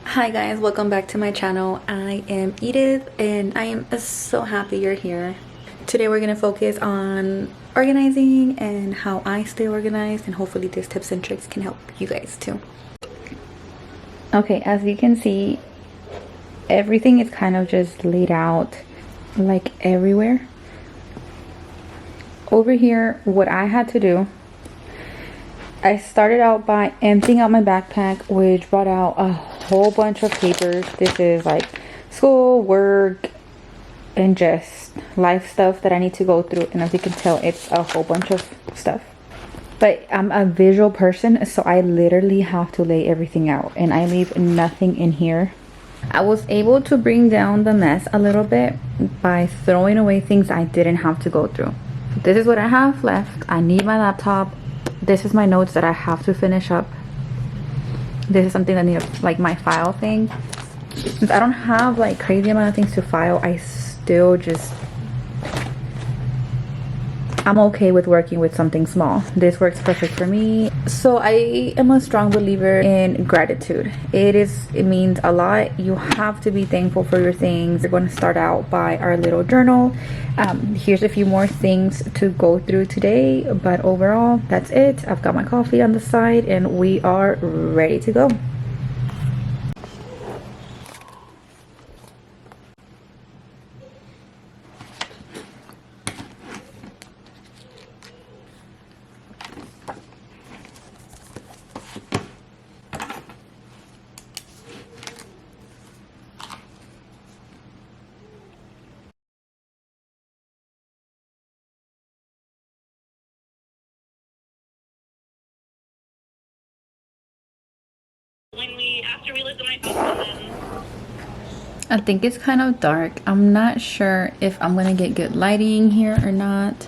Hi guys, welcome back to my channel. I am Edith and I am so happy you're here. Today we're going to focus on organizing and how I stay organized, and hopefully these tips and tricks can help you guys too. Okay, as you can see, everything is kind of just laid out like everywhere. Over here, what I had to do, I started out by emptying out my backpack, which brought out a whole bunch of papers. This is like school, work, and just life stuff that I need to go through. And as you can tell, it's a whole bunch of stuff. But I'm a visual person, so I literally have to lay everything out, and I leave nothing in here. I was able to bring down the mess a little bit by throwing away things I didn't have to go through. So this is what I have left. I need my laptop. This is my notes that I have to finish up. This is something that needs, like, my file thing. Since I don't have like crazy amount of things to file, I still just, I'm okay with working with something small. This works perfect for me. So I am a strong believer in gratitude. It means a lot. You have to be thankful for your things. We're going to start out by our little journal. Here's a few more things to go through today, but overall that's it. I've got my coffee on the side and we are ready to go. After we lived in my house, and then I think it's kind of dark. I'm not sure if I'm gonna get good lighting here or not.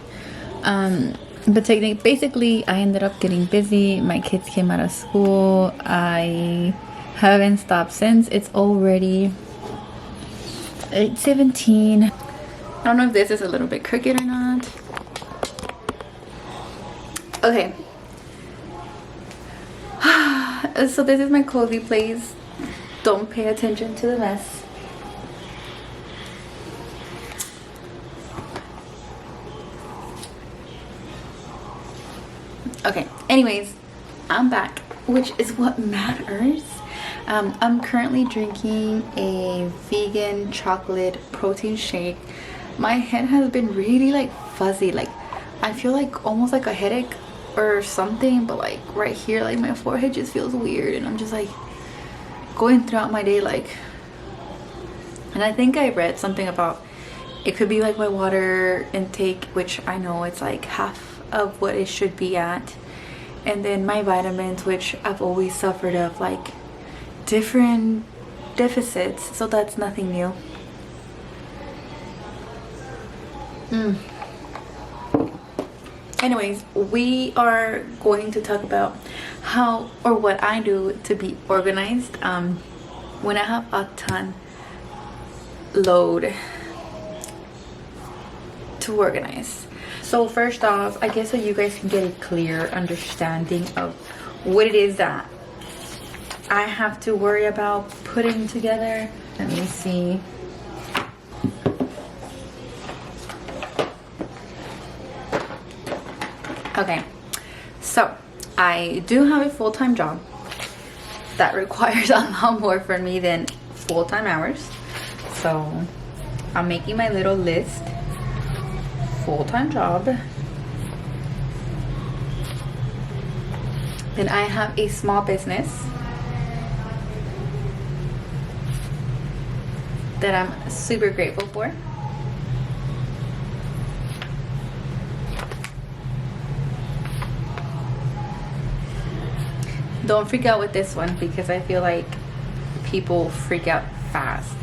But basically I ended up getting busy. My kids came out of school. I haven't stopped since. It's already 8:17. I don't know if this is a little bit crooked or not. Okay. So this is my cozy place. Don't pay attention to the mess. Okay, anyways, I'm back, which is what matters. I'm currently drinking a vegan chocolate protein shake. My head has been really like fuzzy, like I feel like almost like a headache or something, but like right here, like my forehead just feels weird, and I'm just like going throughout my day like, and I think I read something about it could be like my water intake, which I know it's like half of what it should be at, and then my vitamins, which I've always suffered of like different deficits, so that's nothing new. Anyways, we are going to talk about how or what I do to be organized when I have a ton load to organize. So first off, I guess so you guys can get a clear understanding of what it is that I have to worry about putting together. Let me see. Okay, so I do have a full-time job that requires a lot more for me than full-time hours. So I'm making my little list. Full-time job. Then I have a small business that I'm super grateful for. Don't freak out with this one because I feel like people freak out fast.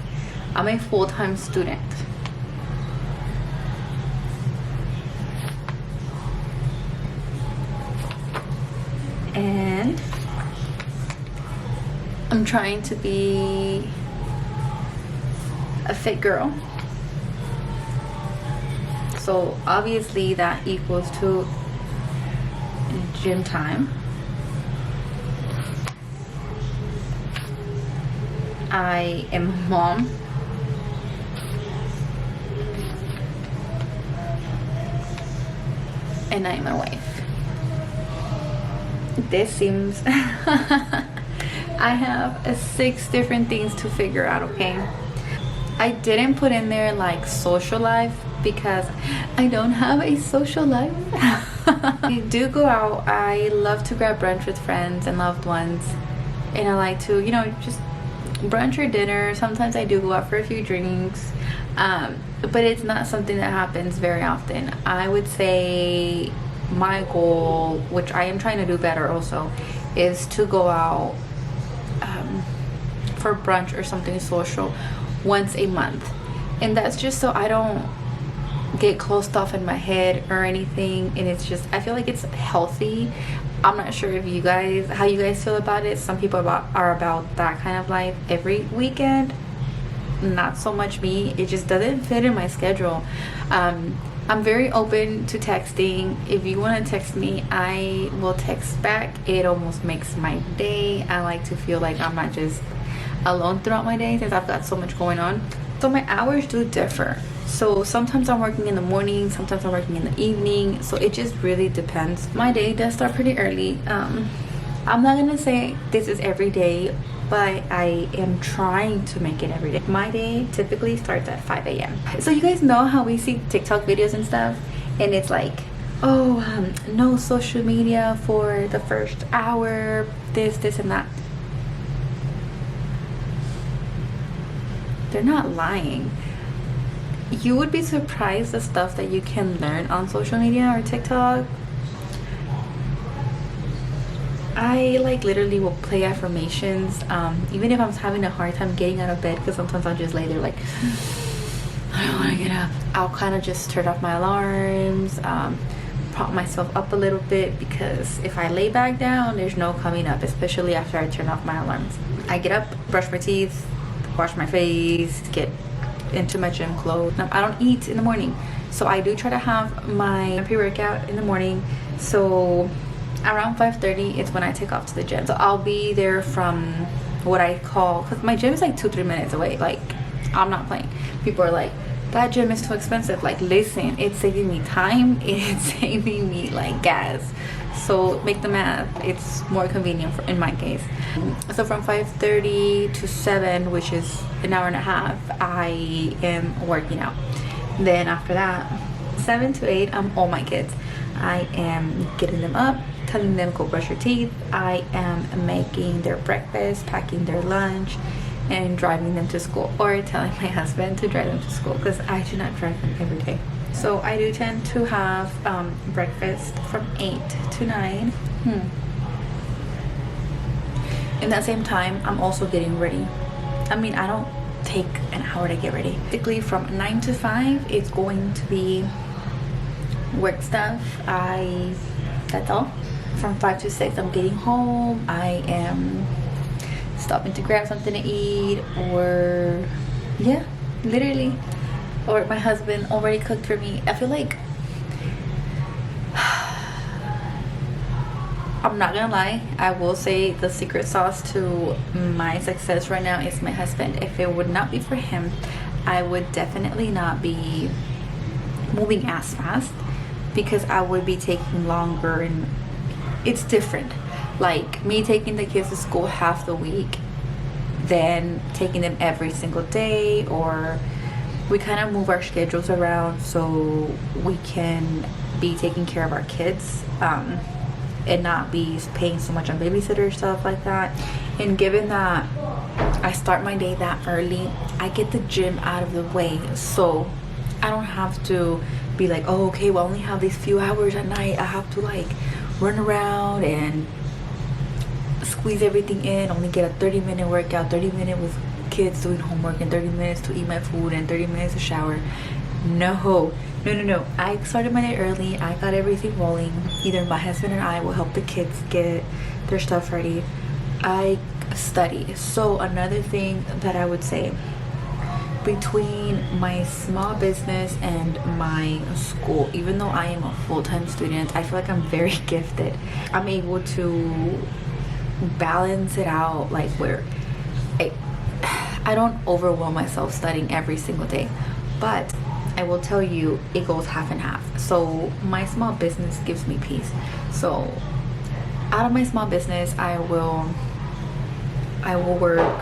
I'm a full-time student. And I'm trying to be a fit girl. So obviously that equals to gym time. I am a mom. And I'm a wife. This seems I have 6 different things to figure out, okay? I didn't put in there like social life because I don't have a social life. I do go out. I love to grab brunch with friends and loved ones, and I like to, you know, just brunch or dinner. Sometimes I do go out for a few drinks, but it's not something that happens very often. I would say my goal, which I am trying to do better also, is to go out for brunch or something social once a month. And that's just so I don't get closed off in my head or anything, and it's just, I feel like it's healthy. I'm not sure if you guys, how you guys feel about it. Some people are about that kind of life every weekend. Not so much me. It just doesn't fit in my schedule. I'm very open to texting. If you want to text me, I will text back. It almost makes my day. I like to feel like I'm not just alone throughout my day since I've got so much going on. So my hours do differ. So sometimes I'm working in the morning, sometimes I'm working in the evening. So it just really depends. My day does start pretty early. I'm not gonna say this is every day, but I am trying to make it every day. My day typically starts at 5 a.m. So you guys know how we see TikTok videos and stuff, and it's like, oh, no social media for the first hour, this and that. They're not lying. You would be surprised the stuff that you can learn on social media or TikTok. I like literally will play affirmations, even if I'm having a hard time getting out of bed, because sometimes I'll just lay there like, I don't want to get up. I'll kind of just turn off my alarms, prop myself up a little bit, because if I lay back down, there's no coming up, especially after I turn off my alarms. I get up, brush my teeth, wash my face, get into my gym clothes. I don't eat in the morning, so I do try to have my pre-workout in the morning. So around 5:30 is when I take off to the gym. So I'll be there from what I call, because my gym is like 2-3 minutes away. Like, I'm not playing. People are like, that gym is too expensive. Like, listen, it's saving me time, it's saving me like gas. So make the math, it's more convenient in my case. So from 5:30 to 7, which is an hour and a half, I am working out. Then after that, 7 to 8, I'm all my kids. I am getting them up, telling them go brush your teeth. I am making their breakfast, packing their lunch, and driving them to school, or telling my husband to drive them to school, because I do not drive them every day. So I do tend to have breakfast from 8 to 9. In that same time, I'm also getting ready. I mean, I don't take an hour to get ready. Basically from 9 to 5, it's going to be work stuff. That's all. From 5 to 6, I'm getting home. I am stopping to grab something to eat, or yeah, literally, or my husband already cooked for me. I feel like I'm not gonna lie, I will say the secret sauce to my success right now is my husband. If it would not be for him, I would definitely not be moving as fast, because I would be taking longer, and it's different. Like me taking the kids to school half the week, then taking them every single day, or we kind of move our schedules around so we can be taking care of our kids, and not be paying so much on babysitter stuff like that. And given that I start my day that early, I get the gym out of the way, so I don't have to be like, oh, okay, well, I only have these few hours at night. I have to like run around and squeeze everything in, only get a 30-minute workout, 30-minute with kids doing homework, and 30 minutes to eat my food, and 30 minutes to shower. No. I started my day early. I got everything rolling. Either my husband or I will help the kids get their stuff ready. I study. So another thing that I would say, between my small business and my school, even though I am a full-time student, I feel like I'm very gifted. I'm able to balance it out, like where I don't overwhelm myself studying every single day, but I will tell you it goes half and half. So my small business gives me peace. So out of my small business, I will work,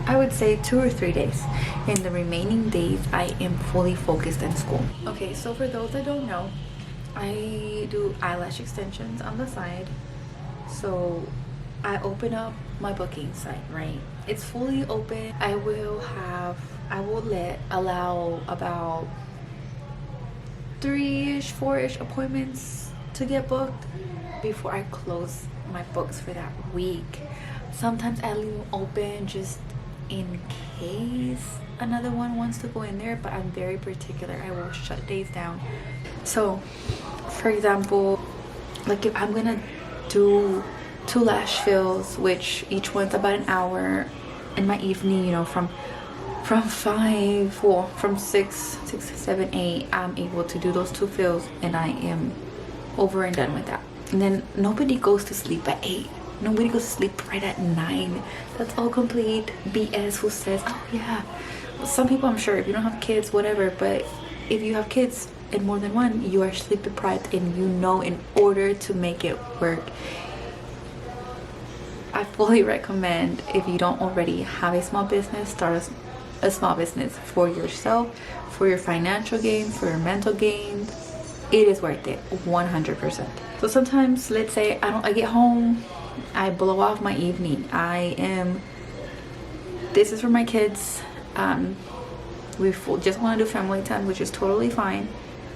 I would say 2 or 3 days. In the remaining days, I am fully focused in school. Okay, so for those that don't know, I do eyelash extensions on the side. So I open up my booking site, right? It's fully open. I will allow about 3-ish, 4-ish appointments to get booked before I close my books for that week. Sometimes I leave them open just in case another one wants to go in there, but I'm very particular. I will shut days down. So for example, like if I'm gonna do 2 lash fills, which each one's about an hour in my evening, you know, from 6, 7, 8, I'm able to do those 2 fills and I am over and done with that. And then nobody goes to sleep at 8. Nobody goes to sleep right at 9. That's all complete BS. Who says, oh yeah, some people, I'm sure, if you don't have kids, whatever, but if you have kids and more than one, you are sleep deprived, and you know, in order to make it work, I fully recommend, if you don't already have a small business, start a small business for yourself, for your financial gains, for your mental gains. It is worth it, 100%. So sometimes, let's say I get home, I blow off my evening. This is for my kids. We just want to do family time, which is totally fine.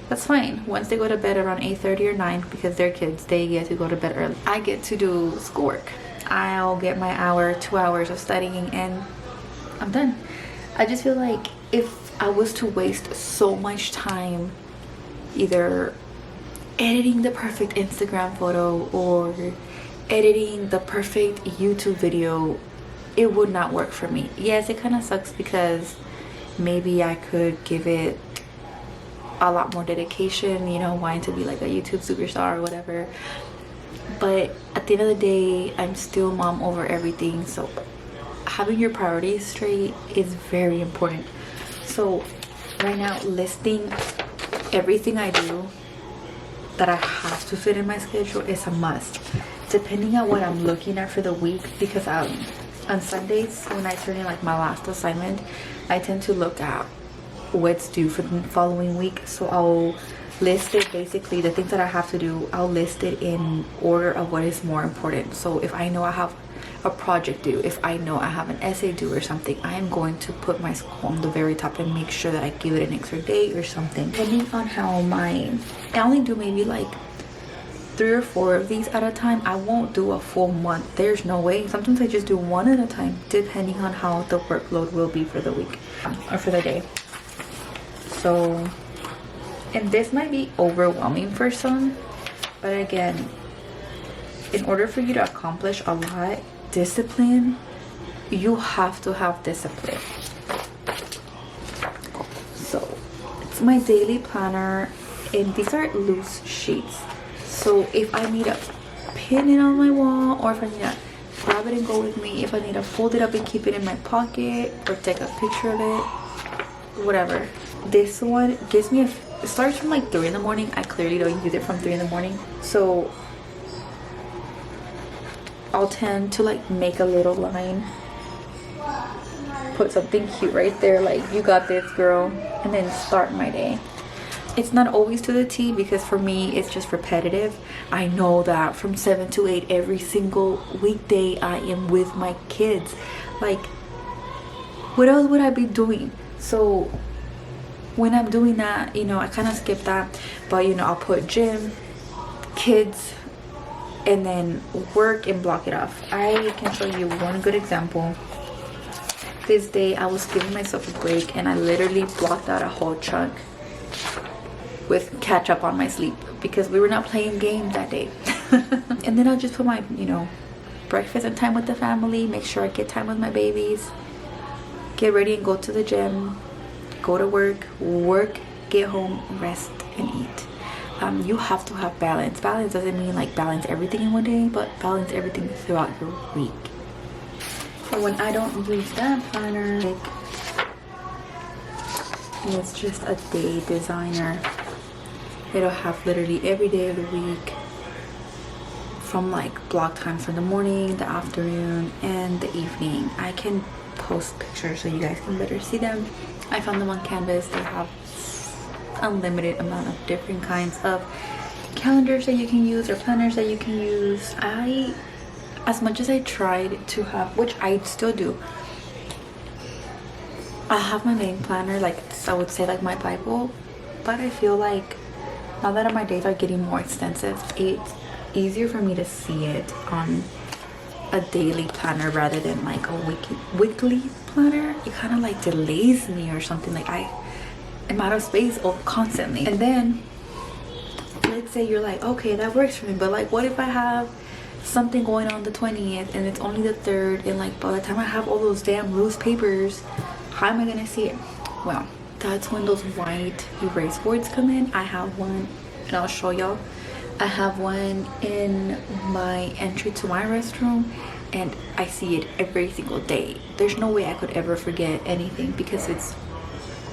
That's fine. Once they go to bed around 8:30 or 9, because they're kids, they get to go to bed early. I get to do schoolwork. I'll get my 2 hours of studying and I'm done. I just feel like if I was to waste so much time either editing the perfect Instagram photo or editing the perfect YouTube video, it would not work for me. Yes, it kind of sucks because maybe I could give it a lot more dedication, you know, wanting to be like a YouTube superstar or whatever. But at the end of the day, I'm still mom over everything. So having your priorities straight is very important. So right now, listing everything I do that I have to fit in my schedule is a must, depending on what I'm looking at for the week. Because on Sundays, when I turn in like my last assignment, I tend to look at what's due for the following week. So I'll list it, basically the things that I have to do, I'll list it in order of what is more important. So if I know I have a project due, if I know I have an essay due or something, I am going to put my school on the very top and make sure that I give it an extra day or something, depending on how I only do maybe like 3 or 4 of these at a time. I won't do a full month. There's no way. Sometimes I just do 1 at a time, depending on how the workload will be for the week or for the day. So, and this might be overwhelming for some, but again, in order for you to accomplish a lot, discipline, you have to have discipline. So it's my daily planner, and these are loose sheets. So if I need to pin it on my wall, or if I need to grab it and go with me, if I need to fold it up and keep it in my pocket or take a picture of it, whatever. This one gives me it starts from like 3 in the morning. I clearly don't use it from 3 in the morning, so I'll tend to like make a little line, put something cute right there, like you got this girl, and then start my day. It's not always to the T, because for me it's just repetitive. I know that from 7 to 8 every single weekday I am with my kids. Like, what else would I be doing? So when I'm doing that, you know, I kind of skip that. But you know, I'll put gym, kids, and then work and block it off. I can show you one good example. This day I was giving myself a break and I literally blocked out a whole chunk with catch up on my sleep, because we were not playing games that day. And then I'll just put my, you know, breakfast and time with the family, make sure I get time with my babies, get ready and go to the gym, go to work, get home, rest and eat. You have to have balance. Balance doesn't mean like balance everything in one day, but balance everything throughout your week. And when I don't use that planner, like, it's just a day designer. It'll have literally every day of the week, from like block times from the morning, the afternoon, and the evening. I can post pictures so you guys can better see them. I found them on Canvas. They have unlimited amount of different kinds of calendars that you can use or planners that you can use. As much as I tried to have, which I still do, I have my main planner, like I would say like my Bible, but I feel like now that my days are getting more extensive, it's easier for me to see it on a daily planner rather than like a weekly planner. It kind of like delays me or something. Like I am out of space constantly. And then let's say you're like, okay, that works for me, but like what if I have something going on the 20th and it's only the 3rd, and like by the time I have all those damn loose papers, how am I gonna see it? Well, that's when those white erase boards come in. I have one, and I'll show y'all. I have one in my entry to my restroom, and I see it every single day. There's no way I could ever forget anything because it's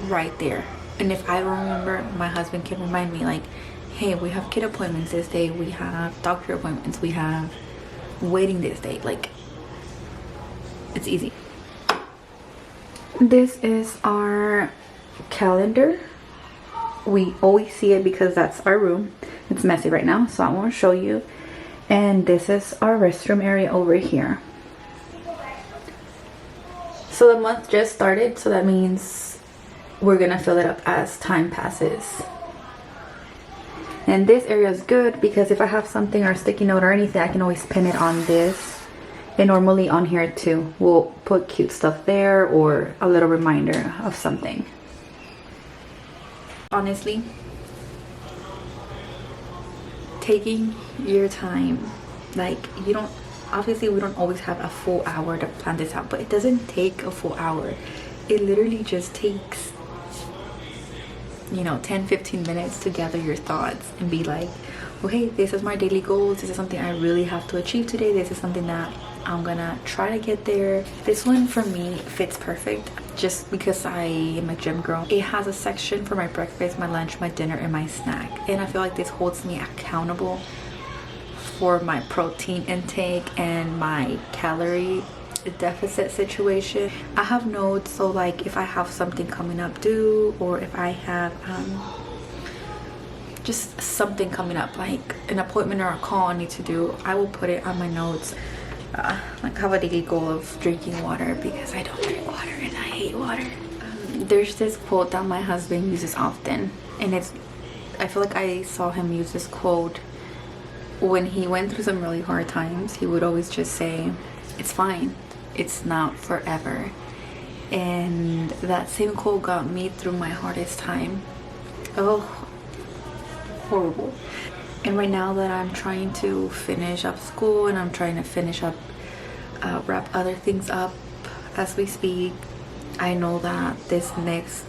right there. And if I don't remember, my husband can remind me, like, hey, we have kid appointments this day, we have doctor appointments, we have waiting this day. Like, it's easy. This is our calendar. We always see it because that's our room. It's messy right now, so I won't show you. And this is our restroom area over here. So the month just started, so that means we're gonna fill it up as time passes. And this area is good because if I have something or a sticky note or anything, I can always pin it on this. And normally on here too, we'll put cute stuff there or a little reminder of something. Honestly, taking your time, like, you don't, obviously we don't always have a full hour to plan this out, but it doesn't take a full hour. It literally just takes, you know, 10-15 minutes to gather your thoughts and be like, okay, this is my daily goals, this is something I really have to achieve today, this is something that I'm gonna try to get there. This one for me fits perfect just because I am a gym girl. It has a section for my breakfast, my lunch, my dinner, and my snack, and I feel like this holds me accountable for my protein intake and my calorie deficit situation. I have notes, so like if I have something coming up due, or if I have just something coming up, like an appointment or a call I need to do, I will put it on my notes. Like have a daily goal of drinking water because I don't drink water and I hate water. There's this quote that my husband uses often, and I feel like I saw him use this quote when he went through some really hard times. He would always just say, it's fine, it's not forever. And that same quote got me through my hardest time. Oh, horrible. And right now that I'm trying to finish up school and I'm trying to finish up, wrap other things up as we speak, I know that this next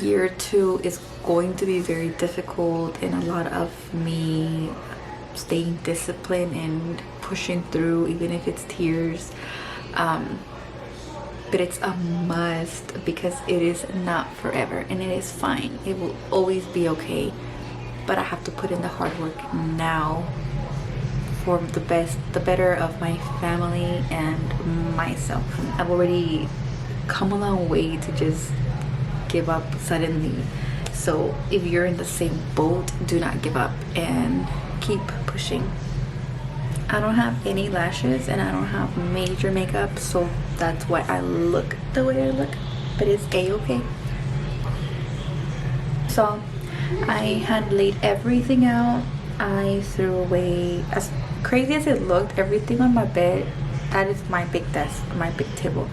year or two is going to be very difficult, and a lot of me staying disciplined and pushing through, even if it's tears. But it's a must because it is not forever, and it is fine. It will always be okay. But I have to put in the hard work now for the better of my family and myself. I've already come a long way to just give up suddenly. So if you're in the same boat, do not give up and keep pushing. I don't have any lashes and I don't have major makeup, so that's why I look the way I look, but it's a-okay. So I had laid everything out. I threw away, as crazy as it looked, everything on my bed. That is my big desk, my big table.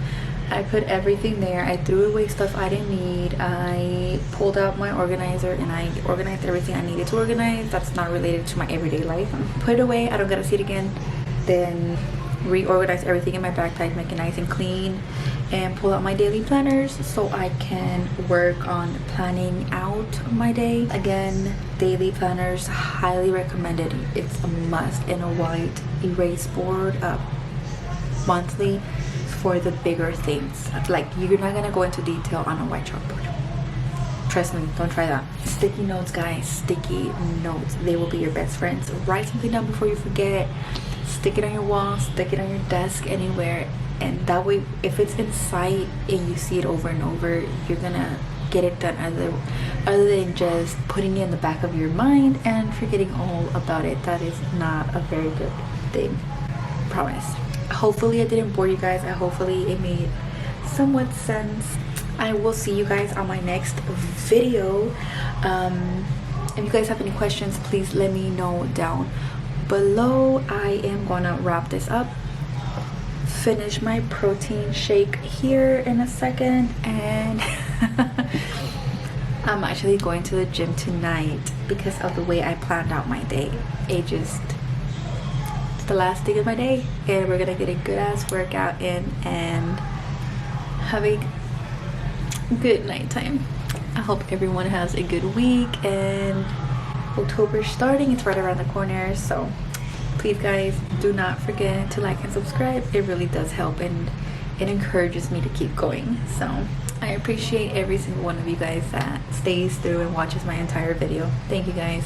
I put everything there. I threw away stuff I didn't need. I pulled out my organizer and I organized everything I needed to organize that's not related to my everyday life. Put it away, I don't gotta see it again. Then reorganize everything in my backpack, make it nice and clean, and pull out my daily planners so I can work on planning out my day. Again, daily planners, highly recommended. It's a must. In a white erase board, monthly for the bigger things. Like, you're not gonna go into detail on a white chalkboard. Trust me, don't try that. Sticky notes, guys. Sticky notes. They will be your best friends. Write something down before you forget. Stick it on your wall, stick it on your desk, anywhere. And that way, if it's in sight and you see it over and over, you're gonna get it done, other than just putting it in the back of your mind and forgetting all about it. That is not a very good thing. Promise. Hopefully I didn't bore you guys. Hopefully it made somewhat sense. I will see you guys on my next video. If you guys have any questions, please let me know down below. I am gonna wrap this up, finish my protein shake here in a second, and I'm actually going to the gym tonight because of the way I planned out my day. It's the last thing of my day, and we're gonna get a good ass workout in and have a good nighttime. I hope everyone has a good week, and October's starting. It's right around the corner, so please guys, do not forget to like and subscribe. It really does help, and it encourages me to keep going. So I appreciate every single one of you guys that stays through and watches my entire video. Thank you guys.